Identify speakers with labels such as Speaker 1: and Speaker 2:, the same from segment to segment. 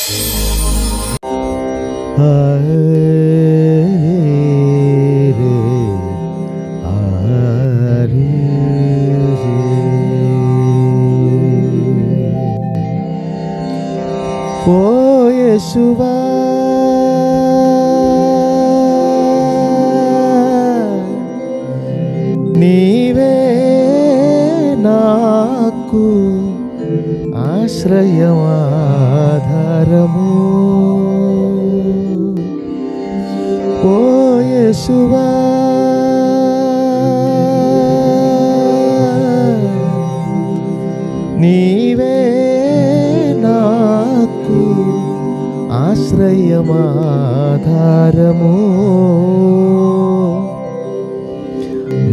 Speaker 1: ఓ యేసువా, నీవే నాకు ఆశ్రయం ఆధారము. ఓ యేసువా, నీవే నాకు ఆశ్రయం ఆధారము.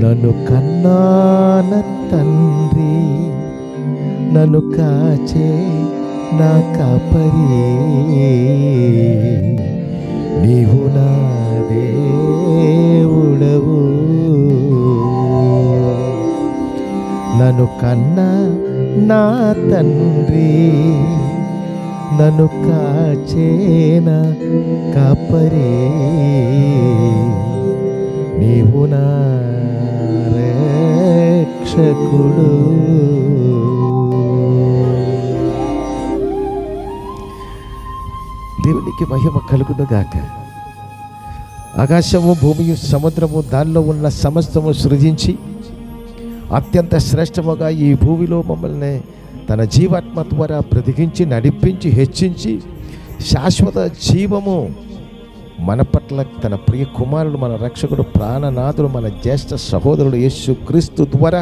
Speaker 1: నన్ను కన్నాన తండ్రి, నన్ను కాచే నా కాపరి, నీవు నా దేవుడవు. నన్ను కన్నా నా తండ్రి, నన్ను కాచే నా కాపరి, నీవు నా రక్షకుడు. దేవునికి మహిమ కలుగును గాక. ఆకాశము, భూమియు, సముద్రము, దానిలో ఉన్న సమస్తము సృజించి అత్యంత శ్రేష్టముగా ఈ భూమిలో మమ్మల్ని తన జీవాత్మ ద్వారా బ్రతికించి నడిపించి హెచ్చించి శాశ్వత జీవము మన పట్ల తన ప్రియ కుమారుడు, మన రక్షకుడు, ప్రాణనాథుడు, మన జ్యేష్ఠ సహోదరుడు యేసు క్రీస్తు ద్వారా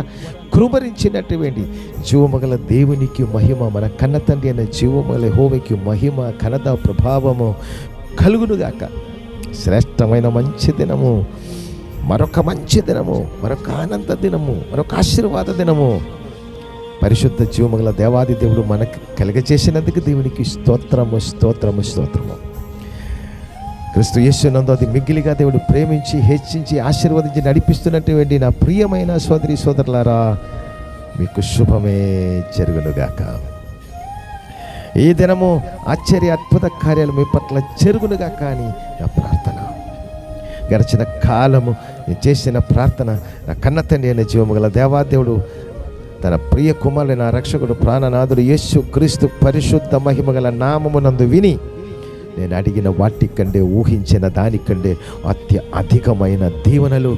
Speaker 1: కృపరించినటువంటి జీవమగల దేవునికి మహిమ, మన కన్న తండ్రి అయిన జీవమగల యెహోవాకి మహిమ, ఘనత, ప్రభావము కలుగునుగాక. శ్రేష్టమైన మంచి దినము, మరొక మంచి దినము, మరొక ఆనంద దినము, మరొక ఆశీర్వాద దినము పరిశుద్ధ జీవమగల దేవాది దేవుడు మనకు కలుగచేసినందుకు దేవునికి స్తోత్రము, స్తోత్రము, స్తోత్రము. క్రీస్తు యేసునందు అది మిగిలిగా దేవుడు ప్రేమించి హెచ్చించి ఆశీర్వదించి నడిపిస్తున్నటువంటి నా ప్రియమైన సోదరి సోదరులారా, మీకు శుభమే జరుగునుగాక. ఈ దినము ఆశ్చర్య అద్భుత కార్యాలు మీ పట్ల జరుగునుగాక అని నా ప్రార్థన. గడిచిన కాలము నేను చేసిన ప్రార్థన, నా కన్న తండ్రి అయిన జీవముగల దేవాదేవుడు తన ప్రియ కుమారుడు, నా రక్షకుడు, ప్రాణనాథుడు యేసు క్రీస్తు పరిశుద్ధ మహిమగల నామమునందు విని నేను అడిగిన వాటికంటే, ఊహించిన దానికంటే అధికమైన దీవెనలు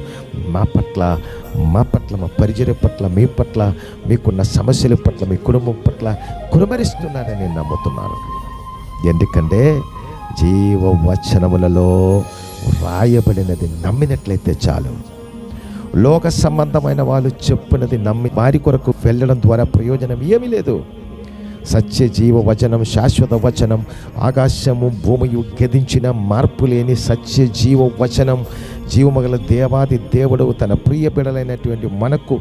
Speaker 1: మా పట్ల, మా పరిచర్య పట్ల, మీ పట్ల, మీకున్న సమస్యల పట్ల, మీ కుటుంబం పట్ల కురుమరిస్తున్నానని నేను నమ్ముతున్నాను. ఎందుకంటే జీవవచనములలో రాయబడినది నమ్మినట్లయితే చాలు. లోక సంబంధమైన వాళ్ళు చెప్పినది నమ్మి వారి కొరకు వెళ్ళడం ద్వారా ప్రయోజనం ఏమీ లేదు. సత్య జీవ వచనం, శాశ్వత వచనం, ఆకాశము భూమియు గతించిన మార్పు లేని సత్య జీవ వచనం, జీవమగల దేవాది దేవుడు తన ప్రియ బిడ్డలైనటువంటి మనకు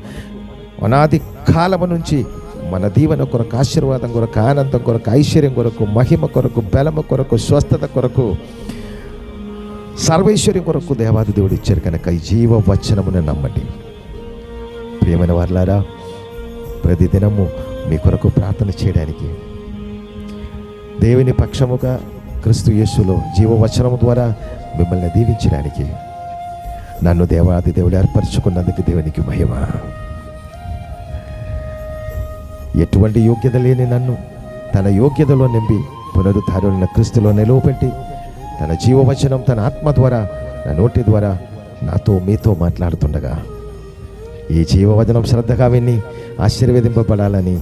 Speaker 1: అనాది కాలము నుంచి మన దీవెన కొరకు, ఆశీర్వాదం కొరకు, ఆనందం కొరకు, ఐశ్వర్యం కొరకు, మహిమ కొరకు, బలము కొరకు, స్వస్థత కొరకు, సర్వైశ్వర్యం కొరకు దేవాది దేవుడు ఇచ్చారు కనుక ఈ జీవ వచనమును నమ్మండి. ప్రియమైన వారులారా, ప్రతిదినము మీ కొరకు ప్రార్థన చేయడానికి, దేవుని పక్షముగా క్రీస్తు యేసులో జీవవచనము ద్వారా మిమ్మల్ని దీవించడానికి నన్ను దేవాది దేవుడు ఏర్పరచుకున్నందుకు దేవునికి మహిమ. ఎటువంటి యోగ్యత లేని నన్ను తన యోగ్యతలో నింపి పునరుద్ధారులైన క్రీస్తులో నిలువబెట్టి తన జీవవచనం తన ఆత్మ ద్వారా, నా నోటి ద్వారా నాతో మీతో మాట్లాడుతుండగా ఈ జీవవచనం శ్రద్ధగా విని ఆశీర్వదింపబడాలని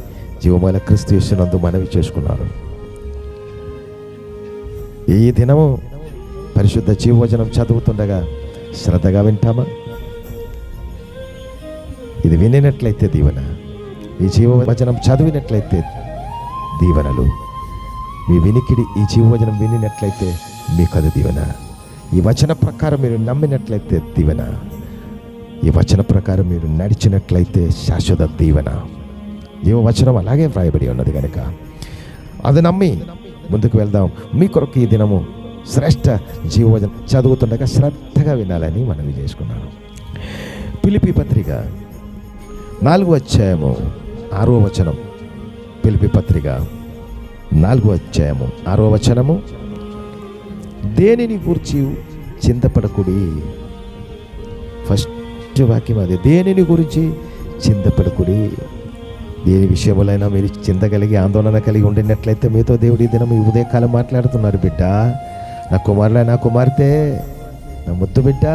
Speaker 1: జీవమగల క్రీస్తు యేసునందు మనవి చేసుకున్నారు. ఈ దినము పరిశుద్ధ జీవవచనం చదువుతుండగా శ్రద్ధగా వింటామా? ఇది వినినట్లయితే దీవెన, ఈ జీవవచనం చదివినట్లయితే దీవెనలు, మీ వినికిడి ఈ జీవవచనం వినినట్లయితే మీకు అది దీవెన. ఈ వచన ప్రకారం మీరు నమ్మినట్లయితే దీవెన, ఈ వచన ప్రకారం మీరు నడిచినట్లయితే శాశ్వత దీవెన. జీవవచనం అలాగే వ్రాయబడి ఉన్నది కనుక అది నమ్మి ముందుకు వెళ్దాం. మీ కొరకు ఈ దినము శ్రేష్ఠ జీవవచనం చదువుతుండగా శ్రద్ధగా వినాలని మనవి చేసుకున్నాను. ఫిలిప్పీ పత్రిక 4వ అధ్యాయము 6వ వచనం. ఫిలిప్పీ పత్రిక 4వ అధ్యాయము 6వ వచనము, దేనిని గూర్చి చింతపడకుడి. ఫస్ట్ వాక్యం అదే, దేనిని గురించి చింతపడకుడి. దేని విషయములైనా మీరు చింత కలిగి ఆందోళన కలిగి ఉండినట్లయితే మీతో దేవుడి దినం ఈ ఉదయకాలం మాట్లాడుతున్నారు. బిడ్డ, నా కుమారులే, నా కుమార్తె, నా ముద్దు బిడ్డ,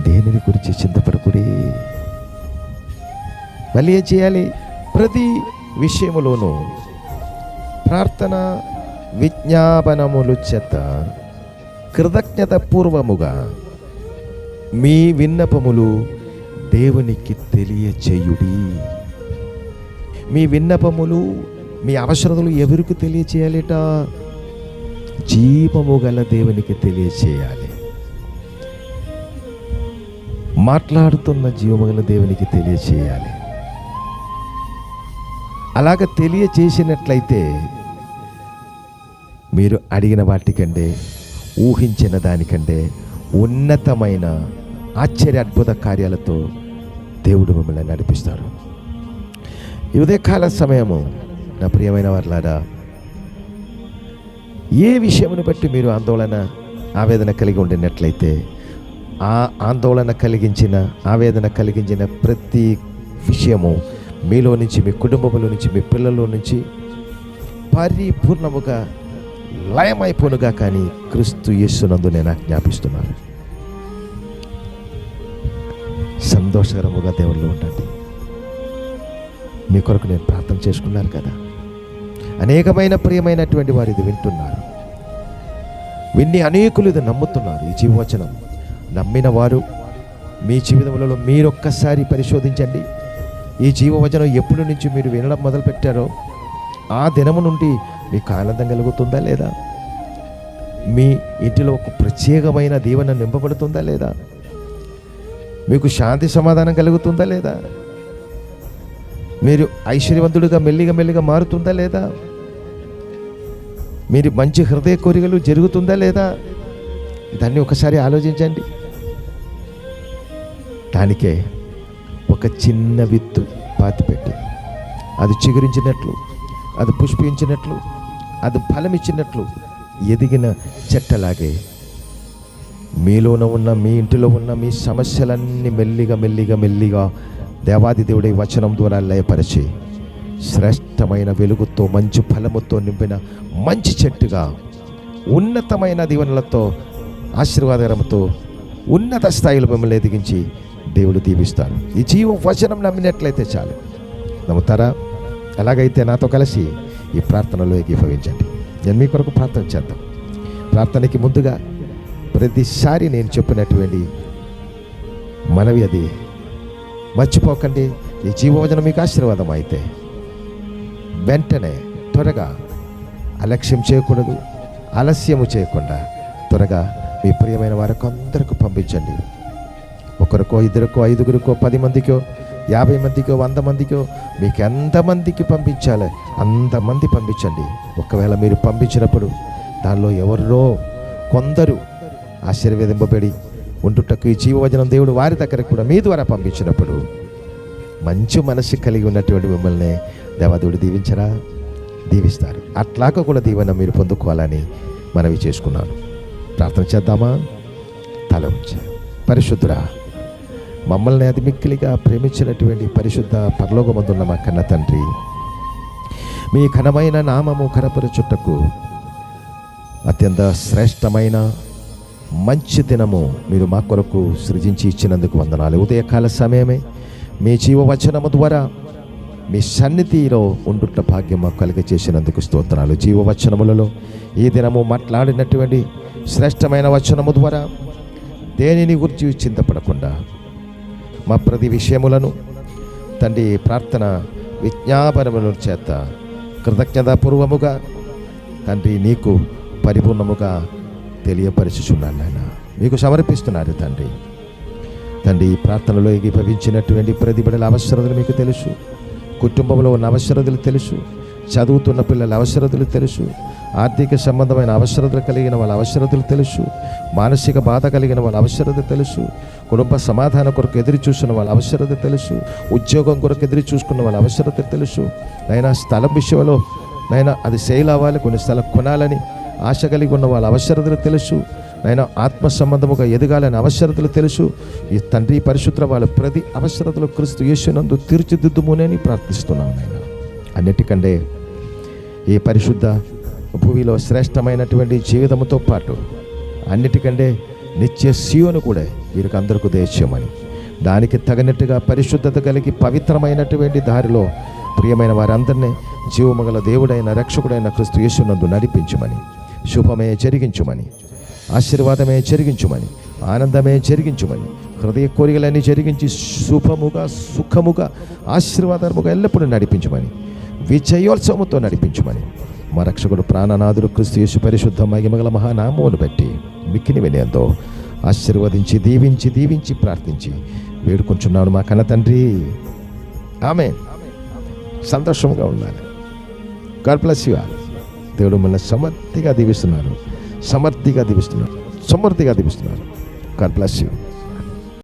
Speaker 1: దేనిని గురించి చింతపడకుడి. మళ్ళీ ఏం చేయాలి? ప్రతి విషయములోనూ ప్రార్థన విజ్ఞాపనములు చేత కృతజ్ఞత పూర్వముగా మీ విన్నపములు దేవునికి తెలియచేయుడి. మీ విన్నపములు, మీ అవసరతలు ఎవరికి తెలియచేయాలిట? జీవము గల దేవునికి తెలియచేయాలి. మాట్లాడుతున్న జీవము గల దేవునికి తెలియచేయాలి. అలాగ తెలియచేసినట్లయితే మీరు అడిగిన వాటికంటే, ఊహించిన దానికంటే ఉన్నతమైన ఆశ్చర్య అద్భుత కార్యాలతో దేవుడు మిమ్మల్ని నడిపిస్తారు. ఈ ఉదయకాల సమయము నా ప్రియమైన వారులారా, ఏ విషయమును బట్టి మీరు ఆవేదన కలిగి ఉండినట్లయితే, ఆ ఆందోళన కలిగించిన, ఆవేదన కలిగించిన ప్రతి విషయము మీలో నుంచి, మీ కుటుంబంలో నుంచి, మీ పిల్లల్లో నుంచి పరిపూర్ణముగా లయమైపోనుగా కానీ క్రీస్తు యేసునందు నేను ఆజ్ఞాపిస్తున్నాను. సంతోషకరముగా దేవుళ్ళు ఉండండి. మీ కొరకు నేను ప్రార్థన చేసుకున్నాను కదా. అనేకమైన ప్రియమైనటువంటి వారు ఇది వింటున్నారు. విన్ని అనేకులు ఇది నమ్ముతున్నారు. ఈ జీవవచనం నమ్మిన వారు మీ జీవితంలో మీరొక్కసారి పరిశోధించండి. ఈ జీవవచనం ఎప్పటి నుంచి మీరు వినడం మొదలుపెట్టారో ఆ దినము నుండి మీకు ఆనందం కలుగుతుందా లేదా? మీ ఇంటిలో ఒక ప్రత్యేకమైన దీవెన నింపబడుతుందా లేదా? మీకు శాంతి సమాధానం కలుగుతుందా లేదా? మీరు ఐశ్వర్యవంతుడిగా మెల్లిగా మారుతుందా లేదా? మీరు మంచి హృదయ కోరికలు జరుగుతుందా లేదా? దాన్ని ఒకసారి ఆలోచించండి. దానికే ఒక చిన్న విత్తు పాతిపెట్టి అది చిగురించినట్లు, అది పుష్పించినట్లు, అది ఫలమిచ్చినట్లు ఎదిగిన చెట్టలాగే మీలోన ఉన్న, మీ ఇంటిలో ఉన్న మీ సమస్యలన్నీ మెల్లిగా దేవాది దేవుడి వచనం ద్వారా లయపరిచి శ్రేష్టమైన వెలుగుతో, మంచి ఫలముతో నింపిన మంచి చెట్టుగా, ఉన్నతమైన దీవెనలతో, ఆశీర్వాదకరంతో ఉన్నత స్థాయిలో మిమ్మల్ని ఎదిగించి దేవుడు దీవిస్తారు. ఈ జీవ వచనం నమ్మినట్లయితే చాలు. నమ్ముతారా? అలాగైతే నాతో కలిసి ఈ ప్రార్థనలో ఏకీభవించండి. నేను మీ కొరకు ప్రార్థన చేద్దాం. ప్రార్థనకి ముందుగా ప్రతిసారి నేను చెప్పినటువంటి మనవి అది మర్చిపోకండి. ఈ జీవవచనం మీకు ఆశీర్వాదం అయితే వెంటనే త్వరగా అలక్ష్యం చేయకూడదు, ఆలస్యము చేయకుండా త్వరగా మీ ప్రియమైన వారికి అందరికీ పంపించండి. ఒకరికో, ఇద్దరికో, 5గురికో, 10 మందికో, 50 మందికో, 100 మందికో, మీకు ఎంతమందికి పంపించాలి అంతమంది పంపించండి. ఒకవేళ మీరు పంపించినప్పుడు దానిలో ఎవరో కొందరు ఆశీర్వదింపబడి ఉండుటకు ఈ జీవవచనం దేవుడు వారి దగ్గరకు కూడా మీ ద్వారా పంపించినప్పుడు మంచి మనసు కలిగి ఉన్నటువంటి మిమ్మల్ని దేవదేవుడు దీవిస్తారు. అట్లాగా కూడా దీవెన మీరు పొందుకోవాలని మనవి చేసుకున్నాను. ప్రార్థన చేద్దామా? తల ఉంచి. పరిశుద్ధుడా, మమ్మల్ని అతి మిక్కిలిగా ప్రేమించినటువంటి పరిశుద్ధ పరలోకమందున్న మా కన్న తండ్రి, మీ ఘనమైన నామము కనపరచుటకు అత్యంత శ్రేష్టమైన మంచి దినము మీరు మా కొరకు సృజించి ఇచ్చినందుకు వందనాలు. ఉదయకాల సమయమే మీ జీవవచనము ద్వారా మీ సన్నిధిలో ఉండుట భాగ్యం మాకు కలిగచేసినందుకు స్తోత్రాలు. జీవవచనములలో ఈ దినము మాట్లాడినటువంటి శ్రేష్టమైన వచనము ద్వారా దేనిని గురించి చింతపడకుండా మా ప్రతి విషయములను తండ్రి ప్రార్థన విజ్ఞాపనముల చేత కృతజ్ఞతాపూర్వముగా తండ్రి నీకు పరిపూర్ణముగా తెలియపరచుచున్నాను. నాయన మీకు సమర్పిస్తున్నారు తండ్రి. ఈ ప్రార్థనలో ఏకీభవించినటువంటి ప్రతి బిడ్డల అవసరతలు మీకు తెలుసు. కుటుంబంలో ఉన్న అవసరతలు తెలుసు. చదువుతున్న పిల్లల అవసరతలు తెలుసు. ఆర్థిక సంబంధమైన అవసరతలు కలిగిన వాళ్ళ అవసరతలు తెలుసు. మానసిక బాధ కలిగిన వాళ్ళ అవసరత తెలుసు. కుటుంబ సమాధానం కొరకు ఎదురు చూస్తున్న వాళ్ళ అవసరత తెలుసు. ఉద్యోగం కొరకు ఎదురు చూసుకున్న వాళ్ళ అవసరత తెలుసు. అయినా స్థలం విషయంలో నైనా అది సేల్ అవ్వాలి, కొన్ని స్థలం కొనాలని ఆశ కలిగి ఉన్న వాళ్ళ అవసరతలు తెలుసు. నైనా ఆత్మ సంబంధముగా ఎదగాలని అవసరతలు తెలుసు. ఈ తండ్రి పరిశుద్ధ వాళ్ళ ప్రతి అవసరతలు క్రీస్తు యేసునందు తీర్చిదిద్దుమునని ప్రార్థిస్తున్నాను నాయన. అన్నిటికంటే ఈ పరిశుద్ధ భూమిలో శ్రేష్టమైనటువంటి జీవితంతో పాటు అన్నిటికంటే నిత్య సీయోను కూడా వీరికి అందరికీ దయచేయమని, దానికి తగినట్టుగా పరిశుద్ధత కలిగి పవిత్రమైనటువంటి దారిలో ప్రియమైన వారందరినీ జీవమగల దేవుడైన రక్షకుడైన క్రీస్తు యేసునందు నడిపించమని, శుభమే జరిగించుమని, ఆశీర్వాదమే జరిగించుమని, ఆనందమే జరిగించుమని, హృదయ కోరికలన్నీ జరిగించి శుభముగా సుఖముగా ఆశీర్వాదముగా ఎల్లప్పుడూ నడిపించమని, విజయోత్సవముతో నడిపించమని మా రక్షకుడు ప్రాణనాథుడు క్రీస్తు యేసు పరిశుద్ధ మహిమగల మహానామమును బట్టి మిక్కిని వినయంతో ఆశీర్వదించి దీవించి ప్రార్థించి వేడుకుంటున్నాను మా కన్న తండ్రి. ఆమేన్. సంతోషంగా ఉండాలి. God bless you all. దేవుడు మనల్ని సమృద్ధిగా దీవిస్తున్నారు. God bless you.